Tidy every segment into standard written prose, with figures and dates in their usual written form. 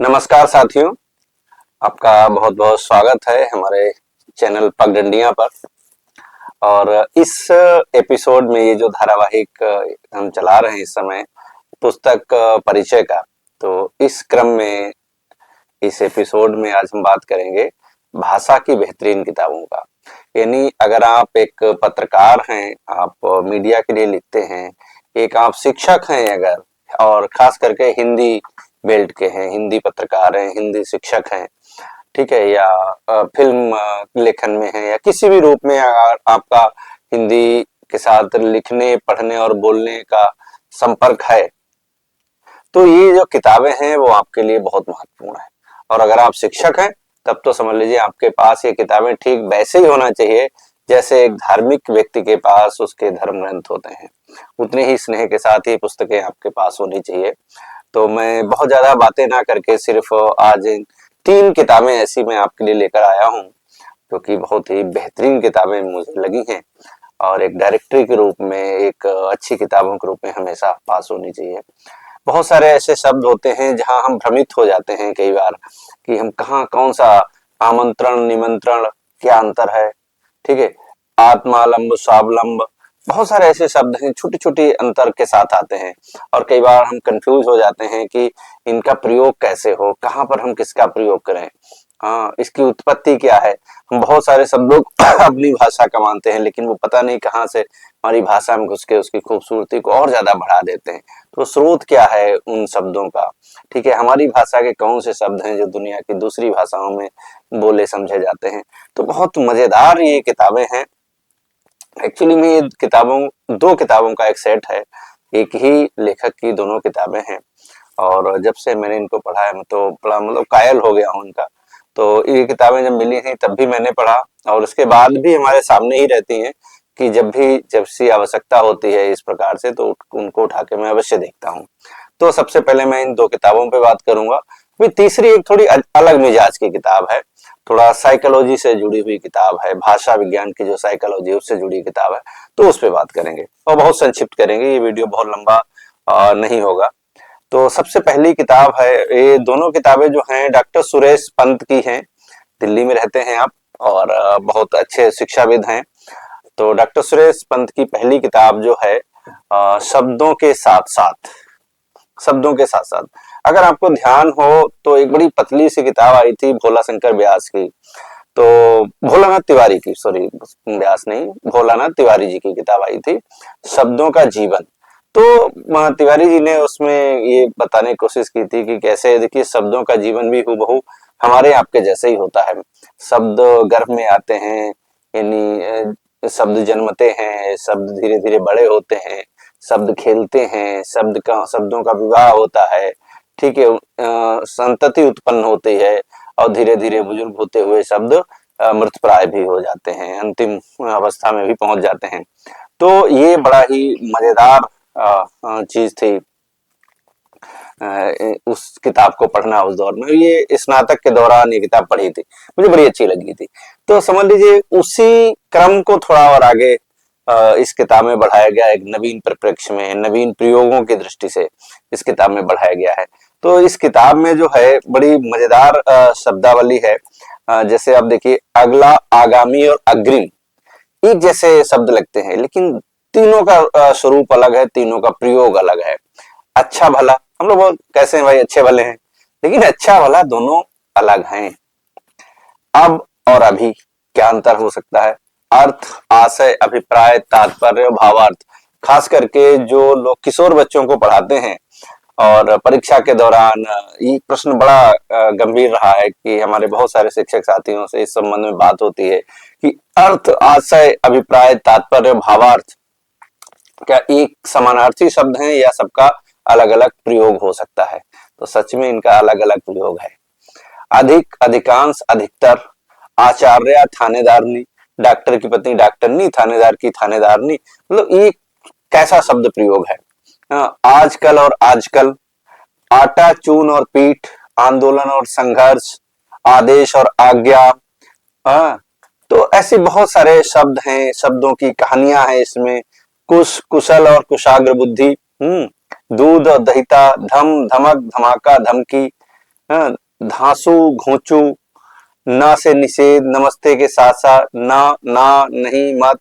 नमस्कार साथियों, आपका बहुत बहुत स्वागत है हमारे चैनल पगडंडियां पर। और इस एपिसोड में ये जो धारावाहिक हम चला रहे हैं इस समय पुस्तक परिचय का, तो इस क्रम में इस एपिसोड में आज हम बात करेंगे भाषा की बेहतरीन किताबों का। यानी अगर आप एक पत्रकार हैं, आप मीडिया के लिए लिखते हैं, एक आप शिक्षक हैं अगर, और खास करके हिंदी बेल्ट के हैं, हिंदी पत्रकार हैं, हिंदी शिक्षक हैं, ठीक है, या फिल्म लेखन में है या किसी भी रूप में अगर आपका हिंदी के साथ लिखने, पढ़ने और बोलने का संपर्क है, तो ये जो किताबें हैं वो आपके लिए बहुत महत्वपूर्ण है। और अगर आप शिक्षक हैं तब तो समझ लीजिए आपके पास ये किताबें ठीक वैसे ही होना चाहिए जैसे एक धार्मिक व्यक्ति के पास उसके धर्म ग्रंथ होते हैं, उतने ही स्नेह के साथ ये पुस्तकें आपके पास होनी चाहिए। तो मैं बहुत ज्यादा बातें ना करके सिर्फ आज 3 किताबें ऐसी मैं आपके लिए लेकर आया हूँ जो कि बहुत ही बेहतरीन किताबें मुझे लगी हैं और एक डायरेक्टरी के रूप में, एक अच्छी किताबों के रूप में हमेशा पास होनी चाहिए। बहुत सारे ऐसे शब्द होते हैं जहां हम भ्रमित हो जाते हैं कई बार कि हम कहाँ कौन सा आमंत्रण, निमंत्रण, क्या अंतर है, ठीक है, आत्मालंब, स्वावलंब, बहुत सारे ऐसे शब्द हैं छोटे छोटे अंतर के साथ आते हैं और कई बार हम कंफ्यूज हो जाते हैं कि इनका प्रयोग कैसे हो, कहाँ पर हम किसका प्रयोग करें, हाँ इसकी उत्पत्ति क्या है। हम बहुत सारे शब्दों को अपनी भाषा का मानते हैं लेकिन वो पता नहीं कहाँ से हमारी भाषा में घुस के उसकी खूबसूरती को और ज्यादा बढ़ा देते हैं। तो स्रोत क्या है उन शब्दों का, ठीक है, हमारी भाषा के कौन से शब्द हैं जो दुनिया की दूसरी भाषाओं में बोले समझे जाते हैं। तो बहुत मजेदार ये किताबें हैं। एक्चुअली में ये दो किताबों का एक सेट है, एक ही लेखक की दोनों किताबें हैं और जब से मैंने इनको पढ़ा है मैं तो बड़ा मतलब कायल हो गया हूँ इनका। तो ये किताबें जब मिली थी तब भी मैंने पढ़ा और उसके बाद भी हमारे सामने ही रहती हैं कि जब सी आवश्यकता होती है इस प्रकार से तो उनको उठा के मैं अवश्य देखता हूँ। तो सबसे पहले मैं इन 2 किताबों पे बात करूंगा। फिर तीसरी एक थोड़ी अलग मिजाज की किताब है, थोड़ा साइकोलॉजी से जुड़ी हुई किताब है, भाषा विज्ञान की जो साइकोलॉजी है उससे जुड़ी किताब है, तो उस पे बात करेंगे और बहुत संक्षिप्त करेंगे, ये वीडियो बहुत लंबा नहीं होगा। तो सबसे पहली किताब है, ये दोनों किताबें जो हैं डॉक्टर सुरेश पंत की हैं, दिल्ली में रहते हैं आप और बहुत अच्छे शिक्षाविद हैं। तो डॉक्टर सुरेश पंत की पहली किताब जो है शब्दों के साथ साथ, शब्दों के साथ साथ, अगर आपको ध्यान हो तो एक बड़ी पतली सी किताब आई थी भोला शंकर व्यास की, तो भोलानाथ तिवारी की, सॉरी व्यास नहीं, भोलानाथ तिवारी जी की किताब आई थी शब्दों का जीवन। तो तिवारी जी ने उसमें ये बताने की कोशिश की थी कि कैसे देखिए शब्दों का जीवन भी हूबहू हमारे आपके जैसे ही होता है। शब्द गर्भ में आते हैं, यानी शब्द जन्मते हैं, शब्द धीरे धीरे बड़े होते हैं, शब्द खेलते हैं, शब्दों का विवाह होता है, ठीक है, संतति उत्पन्न होती है और धीरे धीरे बुजुर्ग होते हुए शब्द मृतप्राय भी हो जाते हैं, अंतिम अवस्था में भी पहुंच जाते हैं। तो ये बड़ा ही मजेदार चीज थी उस किताब को पढ़ना उस दौर में। ये स्नातक के दौरान ये किताब पढ़ी थी, मुझे बड़ी अच्छी लगी थी। तो समझ लीजिए उसी क्रम को थोड़ा और आगे इस किताब में बढ़ाया गया, एक नवीन परिप्रेक्ष्य में, नवीन प्रयोगों की दृष्टि से इस किताब में बढ़ाया गया है। तो इस किताब में जो है बड़ी मजेदार शब्दावली है। जैसे आप देखिए, अगला, आगामी और अग्रिम एक जैसे शब्द लगते हैं लेकिन तीनों का स्वरूप अलग है, तीनों का प्रयोग अलग है। अच्छा भला, हम लोग कैसे हैं भाई, अच्छे भले हैं, लेकिन अच्छा भला दोनों अलग हैं। अब और अभी क्या अंतर हो सकता है? अर्थ, आशय, अभिप्राय, तात्पर्य, भावार्थ, खास करके जो लोग किशोर बच्चों को पढ़ाते हैं और परीक्षा के दौरान ये प्रश्न बड़ा गंभीर रहा है कि हमारे बहुत सारे शिक्षक साथियों से इस संबंध में बात होती है कि अर्थ, आशय, अभिप्राय, तात्पर्य, भावार्थ क्या एक समानार्थी शब्द हैं या सबका अलग अलग प्रयोग हो सकता है? तो सच में इनका अलग अलग प्रयोग है। अधिक, अधिकांश, अधिकतर, आचार्य, थानेदारनी, डॉक्टर की पत्नी डॉक्टरनी, थानेदार की थानेदारनी, मतलब ये कैसा शब्द प्रयोग है। आजकल और आजकल, आटा, चून और पीठ, आंदोलन और संघर्ष, आदेश और आज्ञा। हाँ, तो ऐसे बहुत सारे शब्द हैं, शब्दों की कहानियां हैं इसमें। कुशल और कुशाग्र बुद्धि, दूध और दहिता, धम, धमक, धमाका, धमकी, हाँ, धांसू घोंचू, ना से निषेध, नमस्ते के साथ साथ ना, ना, नहीं, मत,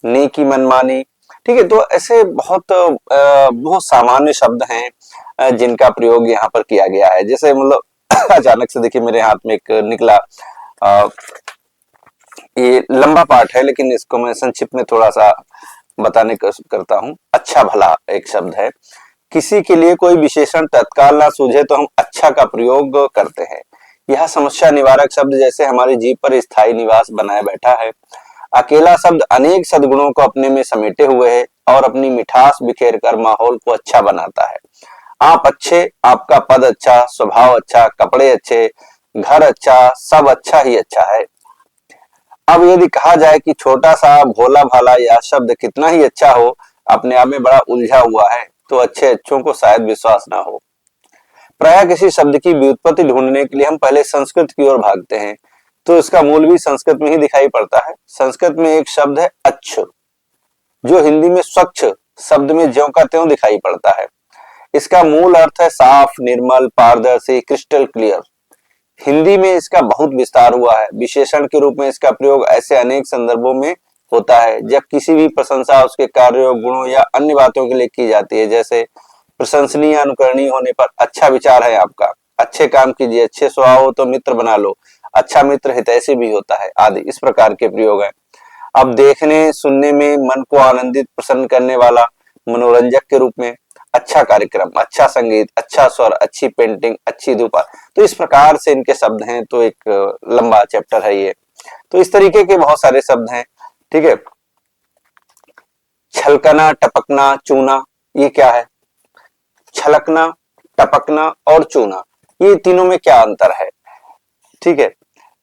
नी की मनमानी। ठीक है, तो ऐसे बहुत सामान्य शब्द हैं जिनका प्रयोग यहाँ पर किया गया है। जैसे मतलब अचानक से देखिए मेरे हाथ में एक निकला, अ, ये लंबा पाठ है लेकिन इसको मैं संक्षिप्त में थोड़ा सा बताने का करता हूँ। अच्छा भला एक शब्द है। किसी के लिए कोई विशेषण तत्काल ना सूझे तो हम अच्छा का प्रयोग करते हैं। यह समस्या निवारक शब्द जैसे हमारी जीभ पर स्थायी निवास बनाए बैठा है। अकेला शब्द अनेक सद्गुणों को अपने में समेटे हुए है और अपनी मिठास बिखेर कर माहौल को अच्छा बनाता है। आप अच्छे, आपका पद अच्छा, स्वभाव अच्छा, कपड़े अच्छे, घर अच्छा, सब अच्छा ही अच्छा है। अब यदि कहा जाए कि छोटा सा भोला भाला यह शब्द कितना ही अच्छा हो, अपने आप में बड़ा उलझा हुआ है, तो अच्छे अच्छों को शायद विश्वास ना हो। प्रायः किसी शब्द की व्युत्पत्ति ढूंढने के लिए हम पहले संस्कृत की ओर भागते हैं, तो इसका मूल भी संस्कृत में ही दिखाई पड़ता है। संस्कृत में एक शब्द है अच्छ, जो हिंदी में स्वच्छ शब्द में ज्यों का त्यों दिखाई पड़ता है। इसका मूल अर्थ है साफ, निर्मल, पारदर्शी, क्रिस्टल क्लियर। हिंदी में इसका बहुत विस्तार हुआ है। विशेषण के रूप में इसका प्रयोग ऐसे अनेक संदर्भों में होता है जब किसी भी प्रशंसा उसके कार्यों, गुणों या अन्य बातों के लिए की जाती है। जैसे प्रशंसनीय, अनुकरणीय होने पर, अच्छा विचार है आपका, अच्छे काम कीजिए, अच्छे स्वभाव हो तो मित्र बना लो, अच्छा मित्र हितैषी भी होता है, आदि इस प्रकार के प्रयोग है। अब देखने सुनने में मन को आनंदित प्रसन्न करने वाला, मनोरंजक के रूप में, अच्छा कार्यक्रम, अच्छा संगीत, अच्छा स्वर, अच्छी पेंटिंग, अच्छी धूपा। तो इस प्रकार से इनके शब्द हैं। तो एक लंबा चैप्टर है ये। तो इस तरीके के बहुत सारे शब्द हैं। ठीक है, छलकना, टपकना, चूना, ये क्या है? छलकना, टपकना और चूना, ये तीनों में क्या अंतर है? ठीक है,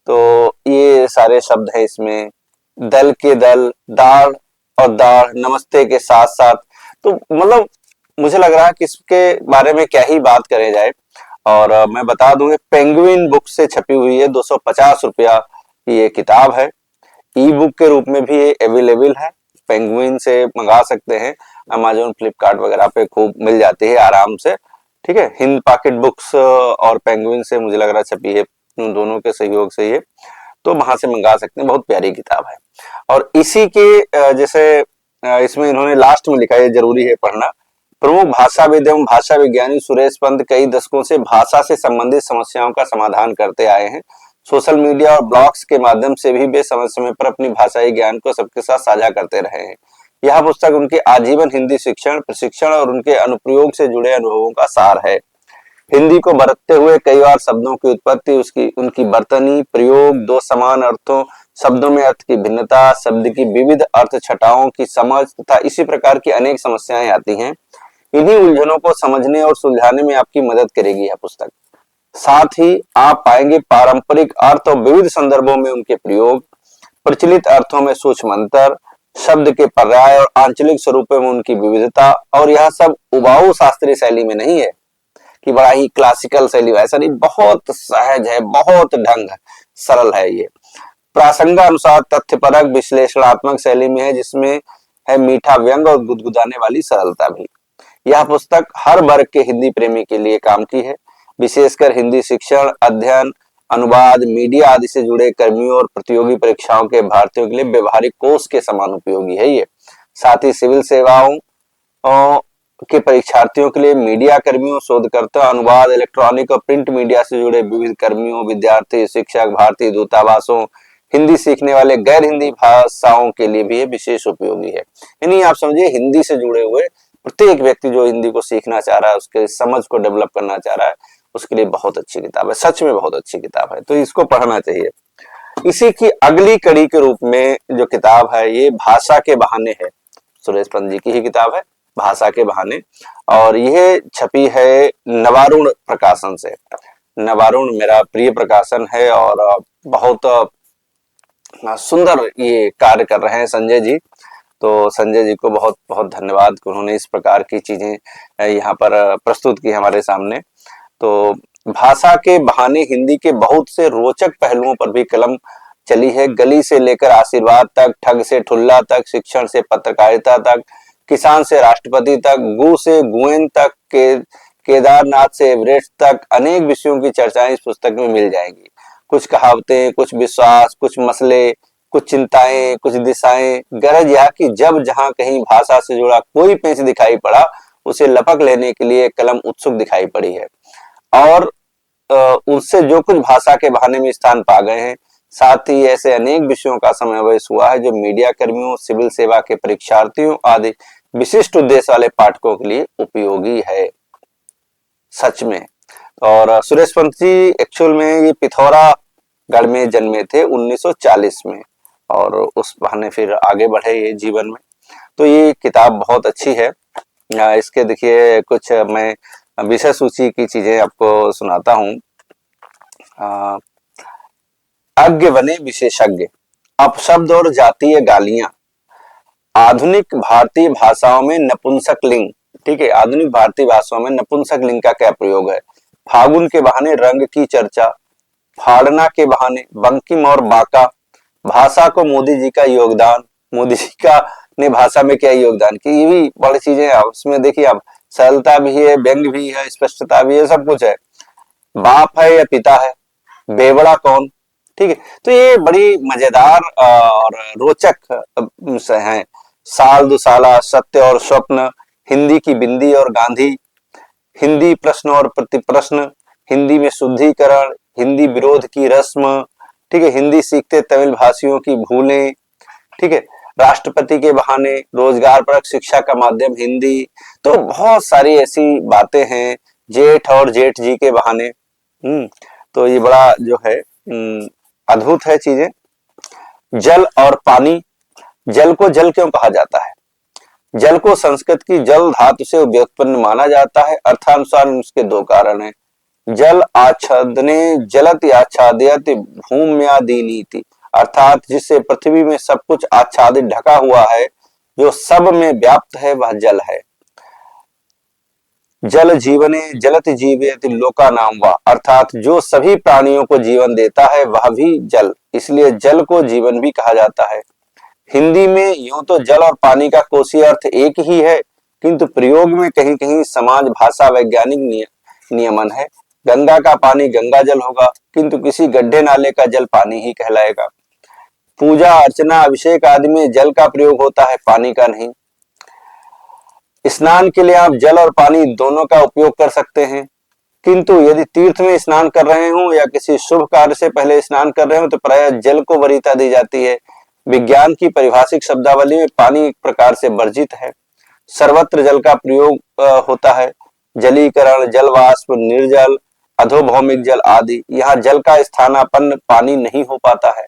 तो ये सारे शब्द हैं इसमें। दल के दल, दाढ़ और दाढ़, नमस्ते के साथ साथ। तो मतलब मुझे लग रहा है कि इसके बारे में क्या ही बात करे जाए। और मैं बता दूं, पेंगुइन बुक से छपी हुई है, 250 रुपया की ये किताब है। ई बुक के रूप में भी ये अवेलेबल है, पेंगुइन से मंगा सकते हैं। अमेजोन, फ्लिपकार्ट वगैरह पे खूब मिल जाती है आराम से। ठीक है, हिंद पॉकेट बुक्स और पेंगुइन से मुझे लग रहा छपी है, उन दोनों के सहयोग से ये, तो वहां से मंगा सकते हैं। बहुत प्यारी किताब है। और इसी के जैसे इसमें इन्होंने लास्ट में लिखा है, जरूरी है पढ़ना। प्रमुख भाषाविद एवं भाषा विज्ञानी सुरेश पंत कई दशकों से भाषा से संबंधित समस्याओं का समाधान करते आए हैं। सोशल मीडिया और ब्लॉग्स के माध्यम से भी वे समय समय पर अपनी भाषाई ज्ञान को सबके साथ साझा करते रहे हैं। यह पुस्तक उनके आजीवन हिंदी शिक्षण, प्रशिक्षण और उनके अनुप्रयोग से जुड़े अनुभवों का सार है। हिंदी को बरतते हुए कई बार शब्दों की उत्पत्ति, उसकी उनकी बर्तनी, प्रयोग, दो समान अर्थों, शब्दों में अर्थ की भिन्नता, शब्द की विविध अर्थ छटाओं की समझ तथा इसी प्रकार की अनेक समस्याएं आती हैं। इन्हीं उलझनों को समझने और सुलझाने में आपकी मदद करेगी यह पुस्तक। साथ ही आप पाएंगे पारंपरिक अर्थ और विविध संदर्भों में उनके प्रयोग, प्रचलित अर्थों में सूक्ष्म अंतर, शब्द के पर्याय और आंचलिक स्वरूपों में उनकी विविधता। और यह सब उबाऊ शास्त्रीय शैली में नहीं है कि बड़ा ही क्लासिकल शैली, ऐसा नहीं, बहुत सहज है, बहुत ढंग है, सरल है ये। प्रासंगानुसार तथ्यपरक विश्लेषणात्मक शैली में है, जिसमें है मीठा व्यंग और गुदगुदाने वाली सरलता भी। यह पुस्तक हर वर्ग के हिंदी प्रेमी के लिए काम की है, विशेषकर हिंदी शिक्षण, अध्ययन, अनुवाद, मीडिया आदि से जुड़े कर्मियों और प्रतियोगी परीक्षाओं के भारतीयों के लिए व्यवहारिक कोष के समान उपयोगी है ये। साथ ही सिविल सेवाओं के परीक्षार्थियों के लिए, मीडिया कर्मियों, शोधकर्ता, अनुवाद, इलेक्ट्रॉनिक और प्रिंट मीडिया से जुड़े विविध कर्मियों, विद्यार्थी, शिक्षक, भारतीय दूतावासों, हिंदी सीखने वाले गैर हिंदी भाषाओं के लिए भी ये विशेष उपयोगी है। यानी आप समझिए, हिंदी से जुड़े हुए प्रत्येक व्यक्ति जो हिंदी को सीखना चाह रहा है, उसके समझ को डेवलप करना चाह रहा है, उसके लिए बहुत अच्छी किताब है। सच में बहुत अच्छी किताब है, तो इसको पढ़ना चाहिए। इसी की अगली कड़ी के रूप में जो किताब है, ये भाषा के बहाने है। सुरेश पंत जी की ही किताब है, भाषा के बहाने, और यह छपी है नवारुण प्रकाशन से। नवारुण मेरा प्रिय प्रकाशन है और बहुत सुंदर ये कार्य कर रहे हैं संजय जी। तो संजय जी को बहुत बहुत धन्यवाद कि उन्होंने इस प्रकार की चीजें यहाँ पर प्रस्तुत की हमारे सामने। तो भाषा के बहाने हिंदी के बहुत से रोचक पहलुओं पर भी कलम चली है। गली से लेकर आशीर्वाद तक, ठग से ठुल्ला तक, शिक्षण से पत्रकारिता तक, किसान से राष्ट्रपति तक, गु से गुएन तक केदारनाथ से एवरेस्ट तक अनेक विषयों की चर्चाएं इस पुस्तक में मिल जाएंगी। कुछ कहावतें, कुछ विश्वास, कुछ मसले, कुछ चिंताएं, कुछ दिशाएं। गरज यह कि जब जहां कहीं भाषा से जुड़ा कोई पेच दिखाई पड़ा, उसे लपक लेने के लिए कलम उत्सुक दिखाई पड़ी है। और उससे जो कुछ भाषा के बहाने में स्थान पा गए हैं, साथ ही ऐसे अनेक विषयों का समावेश हुआ है जो मीडिया कर्मियों, सिविल सेवा के परीक्षार्थियों आदि विशिष्ट उद्देश्य वाले पाठकों के लिए उपयोगी है, सच में। और सुरेश पंत जी एक्चुअल में ये पिथौरागढ़ में जन्मे थे 1940 में, और उस बहाने फिर आगे बढ़े ये जीवन में। तो ये किताब बहुत अच्छी है। इसके देखिए कुछ मैं विषय सूची की चीजें आपको सुनाता हूँ। अज्ञ बने विशेषज्ञ, अपशब्द और जातीय गालियां, आधुनिक भारतीय भाषाओं में नपुंसक लिंग। ठीक है, आधुनिक भारतीय भाषाओं में नपुंसक लिंग का क्या प्रयोग है। फागुन के बहाने रंग की चर्चा, फाड़ना के बहाने बंकिम और बाका, भाषा को मोदी जी का योगदान, मोदी जी का ने भाषा में क्या योगदान किया, ये भी बड़ी चीजें हैं। उसमें देखिए आप, सरलता भी है, व्यंग भी है, स्पष्टता भी है, सब कुछ है। बाप है या पिता है, बेवड़ा कौन। ठीक है, तो ये बड़ी मजेदार और रोचक हैं। साल दुसाला, सत्य और स्वप्न, हिंदी की बिंदी और गांधी, हिंदी प्रश्न और प्रतिप्रश्न, हिंदी में शुद्धिकरण, हिंदी विरोध की रस्म। ठीक है, हिंदी सीखते तमिल भाषियों की भूलें। ठीक है, राष्ट्रपति के बहाने, रोजगार परक शिक्षा का माध्यम हिंदी। तो बहुत सारी ऐसी बातें हैं, जेठ और जेठ जी के बहाने। तो ये बड़ा जो है अद्भुत है चीजें। जल और पानी, जल को जल क्यों कहा जाता है। जल को संस्कृत की जल धातु से व्युत्पन्न माना जाता है। अर्थानुसार उसके दो कारण हैं। जल आच्छादने जलति आच्छादयति भूम्यादिनीति, अर्थात जिससे पृथ्वी में सब कुछ आच्छादित ढका हुआ है, जो सब में व्याप्त है, वह जल है। जल जीवने जलति जीवयति लोका नाम वा, अर्थात जो सभी प्राणियों को जीवन देता है वह भी जल, इसलिए जल को जीवन भी कहा जाता है। हिंदी में यूं तो जल और पानी का कोसी अर्थ एक ही है, किंतु प्रयोग में कहीं कहीं समाज भाषा वैज्ञानिक नियमन है। गंगा का पानी गंगा जल होगा, किंतु किसी गड्ढे नाले का जल पानी ही कहलाएगा। पूजा अर्चना अभिषेक आदि में जल का प्रयोग होता है, पानी का नहीं। स्नान के लिए आप जल और पानी दोनों का उपयोग कर सकते हैं, किंतु यदि तीर्थ में स्नान कर रहे हो या किसी शुभ कार्य से पहले स्नान कर रहे हो तो प्रायः जल को वरीयता दी जाती है। विज्ञान की परिभाषिक शब्दावली में पानी एक प्रकार से वर्जित है। सर्वत्र जल का प्रयोग होता है। जलीकरण, जलवाष्प, निर्जल, अधोभौमिक जल आदि। यहाँ जल का स्थानापन्न पानी नहीं हो पाता है।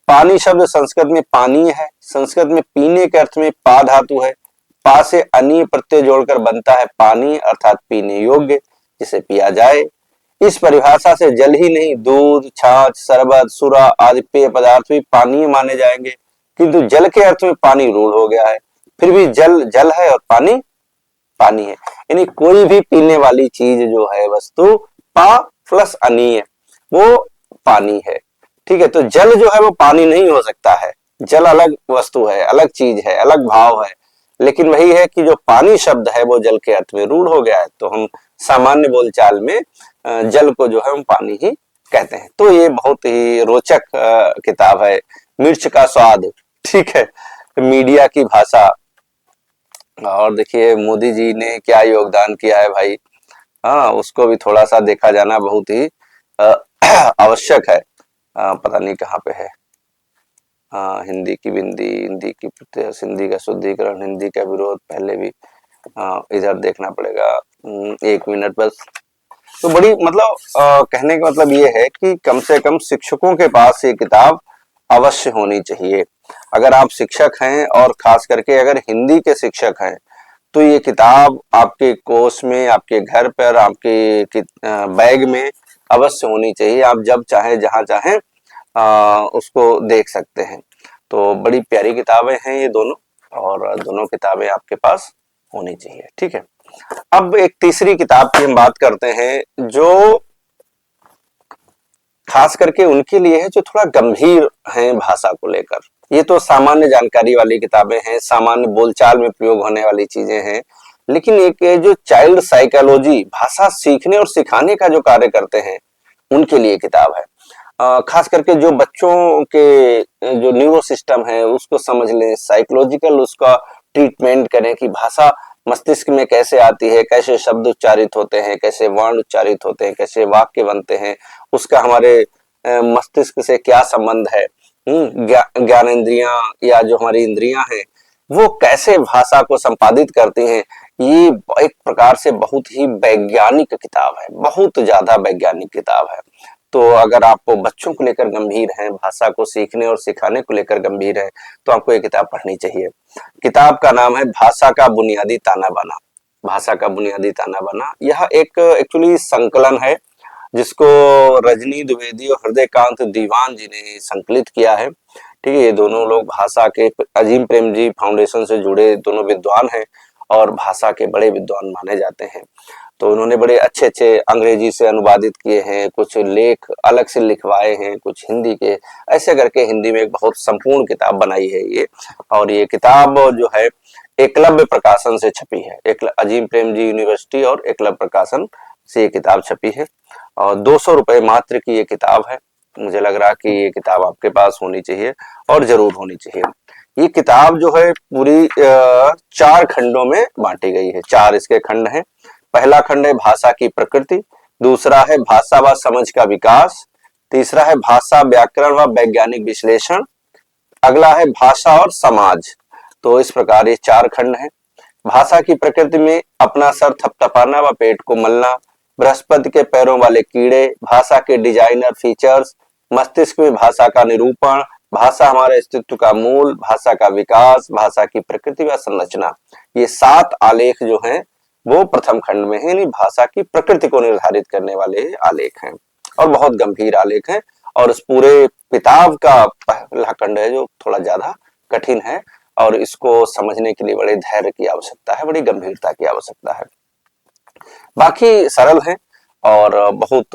पानी शब्द संस्कृत में पानी है। संस्कृत में पीने के अर्थ में पा धातु है। पा से अनीय प्रत्यय जोड़कर बनता है पानी, अर्थात पीने योग्य, जिसे पिया जाए। इस परिभाषा से जल ही नहीं, दूध, छाछ, शरबत, सुरा आदि पेय पदार्थ भी पानी माने जाएंगे, किंतु जल के अर्थ में पानी रूढ़ हो गया है। फिर भी जल जल है और पानी पानी है, यानी कोई भी पीने वाली चीज जो है वस्तु पा प्लस अनीय वो पानी है। ठीक है, तो जल जो है वो पानी नहीं हो सकता है। जल अलग वस्तु है, अलग चीज है, अलग भाव है। लेकिन वही है कि जो पानी शब्द है वो जल के अर्थ में रूढ़ हो गया है, तो हम सामान्य बोलचाल में जल को जो है हम पानी ही कहते हैं। तो ये बहुत ही रोचक किताब है। मिर्च का स्वाद, ठीक है, मीडिया की भाषा। और देखिए मोदी जी ने क्या योगदान किया है भाई, हाँ, उसको भी थोड़ा सा देखा जाना बहुत ही आवश्यक है। पता नहीं कहाँ पे है। हिंदी की बिंदी, हिंदी की प्रत्यय, हिंदी का शुद्धिकरण, हिंदी का विरोध, पहले भी इधर देखना पड़ेगा। 1 मिनट बस। तो बड़ी मतलब कहने का मतलब ये है कि कम से कम शिक्षकों के पास ये किताब अवश्य होनी चाहिए। अगर आप शिक्षक हैं और खास करके अगर हिंदी के शिक्षक हैं तो ये किताब आपके कोष में, आपके घर पर, आपके बैग में अवश्य होनी चाहिए। आप जब चाहें जहां चाहें उसको देख सकते हैं। तो बड़ी प्यारी किताबें हैं ये दोनों, और दोनों किताबें आपके पास होनी चाहिए। ठीक है, अब एक तीसरी किताब की हम बात करते हैं जो खास करके उनके लिए है जो थोड़ा गंभीर हैं भाषा को लेकर। ये तो सामान्य जानकारी वाली किताबें हैं, सामान्य बोलचाल में प्रयोग होने वाली चीजें हैं, लेकिन एक ये जो चाइल्ड साइकोलॉजी, भाषा सीखने और सिखाने का जो कार्य करते हैं, उनके लिए किताब है। खास करके जो बच्चों के जो न्यूरो सिस्टम है उसको समझ लें, साइकोलॉजिकल उसका ट्रीटमेंट करें कि भाषा मस्तिष्क में कैसे आती है, कैसे शब्द उच्चारित होते हैं, कैसे वर्ण उच्चारित होते हैं, कैसे वाक्य बनते हैं, उसका हमारे मस्तिष्क से क्या संबंध है, ज्ञानेंद्रियां या जो हमारी इंद्रियां हैं वो कैसे भाषा को संपादित करती हैं। ये एक प्रकार से बहुत ही वैज्ञानिक किताब है, बहुत ज्यादा वैज्ञानिक किताब है। तो अगर आप बच्चों को लेकर गंभीर हैं, भाषा को सीखने और सिखाने को लेकर गंभीर हैं, तो आपको ये किताब पढ़नी चाहिए। किताब का नाम है भाषा का बुनियादी ताना बाना। भाषा का बुनियादी ताना बाना, यह एक एक्चुअली संकलन है जिसको रजनी द्विवेदी और हृदयकांत दीवान जी ने संकलित किया है। ठीक है, ये दोनों लोग भाषा के अजीम प्रेमजी फाउंडेशन से जुड़े दोनों विद्वान हैं और भाषा के बड़े विद्वान माने जाते हैं। तो उन्होंने बड़े अच्छे अच्छे अंग्रेजी से अनुवादित किए हैं, कुछ लेख अलग से लिखवाए हैं, कुछ हिंदी के, ऐसे करके हिंदी में एक बहुत संपूर्ण किताब बनाई है ये। और ये किताब जो है एकलव्य प्रकाशन से छपी है, अजीम प्रेमजी यूनिवर्सिटी और एकलव्य प्रकाशन से ये किताब छपी है और 200 रुपए मात्र की ये किताब है। मुझे लग रहा कि ये किताब आपके पास होनी चाहिए और जरूर होनी चाहिए। ये किताब जो है पूरी 4 खंडों में बांटी गई है, 4 इसके खंड हैं। पहला खंड है भाषा की प्रकृति, दूसरा है भाषा व समझ का विकास, तीसरा है भाषा व्याकरण व वैज्ञानिक विश्लेषण, अगला है भाषा और समाज। तो इस प्रकार ये 4 खंड हैं। भाषा की प्रकृति में अपना सर थपथपाना व पेट को मलना, बृहस्पति के पैरों वाले कीड़े, भाषा के डिजाइनर फीचर्स, मस्तिष्क में भाषा का निरूपण, भाषा हमारे अस्तित्व का मूल, भाषा का विकास, भाषा की प्रकृति व संरचना, ये 7 आलेख जो हैं वो प्रथम खंड में है, यानी भाषा की प्रकृति को निर्धारित करने वाले आलेख हैं और बहुत गंभीर आलेख हैं। और इस पूरे किताब का पहला खंड है जो थोड़ा ज्यादा कठिन है और इसको समझने के लिए बड़े धैर्य की आवश्यकता है, बड़ी गंभीरता की आवश्यकता है। बाकी सरल है और बहुत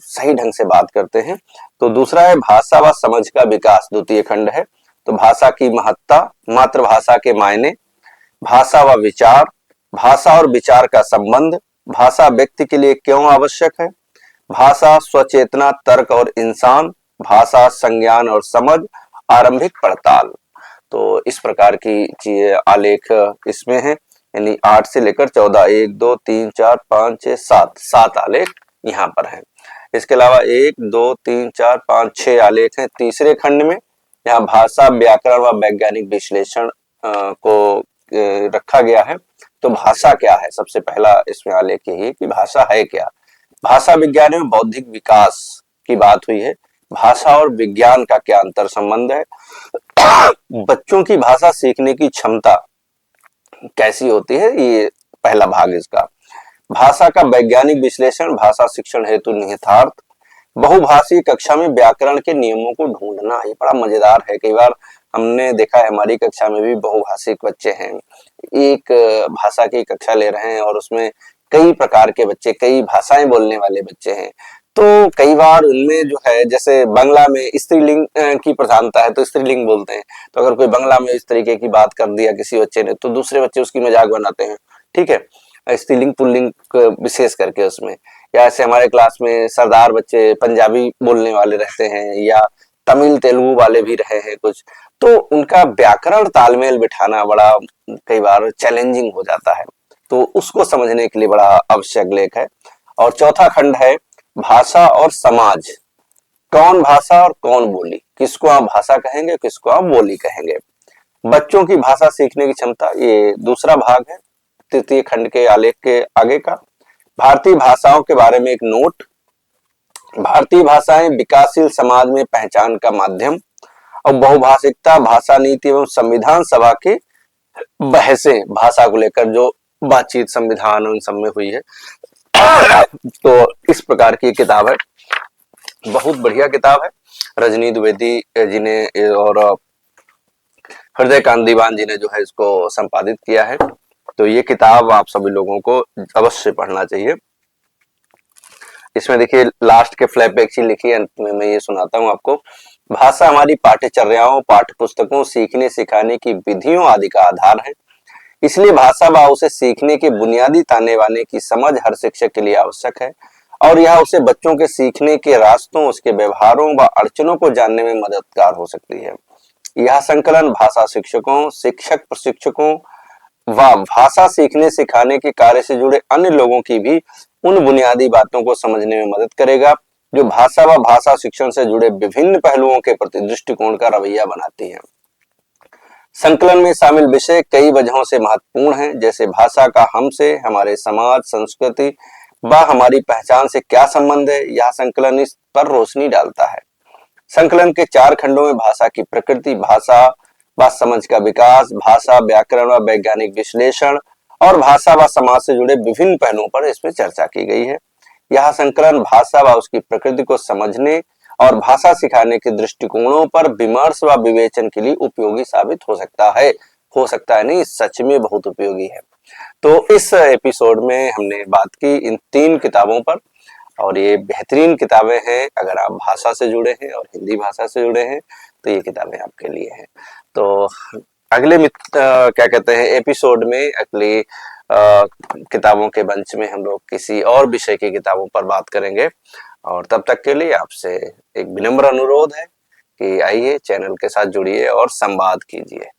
सही ढंग से बात करते हैं। तो दूसरा है भाषा व समझ का विकास, द्वितीय खंड है। तो भाषा की महत्ता, मातृभाषा के मायने, भाषा व विचार, भाषा और विचार का संबंध, भाषा व्यक्ति के लिए क्यों आवश्यक है, भाषा स्वचेतना, तर्क और इंसान, भाषा संज्ञान और समझ, आरंभिक पड़ताल। तो इस प्रकार की आलेख इसमें है, यानी 8 से लेकर 14, 1 2 3 4 5 6 7 आलेख यहाँ पर हैं। इसके अलावा 1 2 3 4 5 6 आलेख हैं तीसरे खंड में। यहाँ भाषा व्याकरण व वैज्ञानिक विश्लेषण को रखा गया है। तो भाषा क्या है, सबसे पहला इसमें आलेख यही है कि भाषा है क्या। भाषा विज्ञान में बौद्धिक विकास की बात हुई है, भाषा और विज्ञान का क्या अंतर संबंध है, बच्चों की भाषा सीखने की क्षमता कैसी होती है, ये पहला भाग इसका। भाषा का वैज्ञानिक विश्लेषण, भाषा शिक्षण हेतु निहितार्थ, बहुभाषी कक्षा में व्याकरण के नियमों को ढूंढना, ये बड़ा मजेदार है। कई बार हमने देखा है हमारी कक्षा में भी बहुभाषिक बच्चे हैं, एक भाषा की कक्षा ले रहे हैं और उसमें कई प्रकार के बच्चे, कई भाषाएं बोलने वाले बच्चे हैं। तो कई बार उनमें जो है, जैसे बांग्ला में स्त्रीलिंग की प्रधानता है तो स्त्रीलिंग बोलते हैं, तो अगर कोई बांग्ला में इस तरीके की बात कर दिया किसी बच्चे ने तो दूसरे बच्चे उसकी मजाक बनाते हैं। ठीक है, स्त्रीलिंग पुल्लिंग विशेष करके उसमें, या ऐसे हमारे क्लास में सरदार बच्चे पंजाबी बोलने वाले रहते हैं या तमिल तेलुगु वाले भी रहे हैं कुछ, तो उनका व्याकरण तालमेल बिठाना बड़ा कई बार चैलेंजिंग हो जाता है, तो उसको समझने के लिए बड़ा आवश्यक लेख है। और चौथा खंड है भाषा और समाज, कौन भाषा और कौन बोली, किसको आप भाषा कहेंगे, किसको आप बोली कहेंगे। बच्चों की भाषा सीखने की क्षमता, ये दूसरा भाग है तृतीय खंड के आलेख के आगे का। भारतीय भाषाओं के बारे में एक नोट, भारतीय भाषाएं विकासशील समाज में पहचान का माध्यम, और बहुभाषिकता, भाषा नीति एवं संविधान सभा की बहसें, भाषा को लेकर जो बातचीत संविधान उन सब में हुई है। तो इस प्रकार की किताब है, बहुत बढ़िया किताब है। रजनी द्विवेदी जी ने और हृदयकांत दीवान जी ने जो है इसको संपादित किया है। तो ये किताब आप सभी लोगों को अवश्य पढ़ना चाहिए। इसमें देखिए लास्ट के फ्लैप एक चीज लिखी है, अंत में मैं ये सुनाता हूँ आपको। भाषा हमारी पाठ्यचर्याओं, पाठ्य पुस्तकों, सीखने सिखाने की विधियों आदि का आधार है। इसलिए भाषा व उसे सीखने के बुनियादी ताने बाने की समझ हर शिक्षक के लिए आवश्यक है और यह उसे बच्चों के सीखने के रास्तों, उसके व्यवहारों व अड़चनों को जानने में मददगार हो सकती है। यह संकलन भाषा शिक्षकों, शिक्षक प्रशिक्षकों व भाषा सीखने सिखाने के कार्य से जुड़े अन्य लोगों की भी उन बुनियादी बातों को समझने में मदद करेगा जो भाषा व भाषा शिक्षण से जुड़े विभिन्न पहलुओं के प्रति दृष्टिकोण का रवैया बनाती है। संकलन में शामिल विषय कई वजहों से महत्वपूर्ण हैं, जैसे भाषा का हमसे, हमारे समाज, संस्कृति व हमारी पहचान से क्या संबंध है। यह संकलन इस पर रोशनी डालता है। संकलन के 4 खंडों में भाषा की प्रकृति, भाषा व समझ का विकास, भाषा, व्याकरण व वैज्ञानिक विश्लेषण और भाषा व समाज से जुड़े विभिन्न पहलुओं पर इसमें चर्चा की गई है। यह संकलन भाषा व उसकी प्रकृति को समझने और भाषा सिखाने के दृष्टिकोणों पर विमर्श व विवेचन के लिए उपयोगी साबित हो सकता है नहीं, सच में बहुत उपयोगी है। तो इस एपिसोड में हमने बात की इन 3 किताबों पर और ये बेहतरीन किताबें हैं। अगर आप भाषा से जुड़े हैं और हिंदी भाषा से जुड़े हैं तो ये किताबें आपके लिए हैं। तो अगले क्या कहते हैं एपिसोड में अगली किताबों के बंच में हम लोग किसी और विषय की किताबों पर बात करेंगे और तब तक के लिए आपसे एक विनम्र अनुरोध है कि आइए चैनल के साथ जुड़िए और संवाद कीजिए।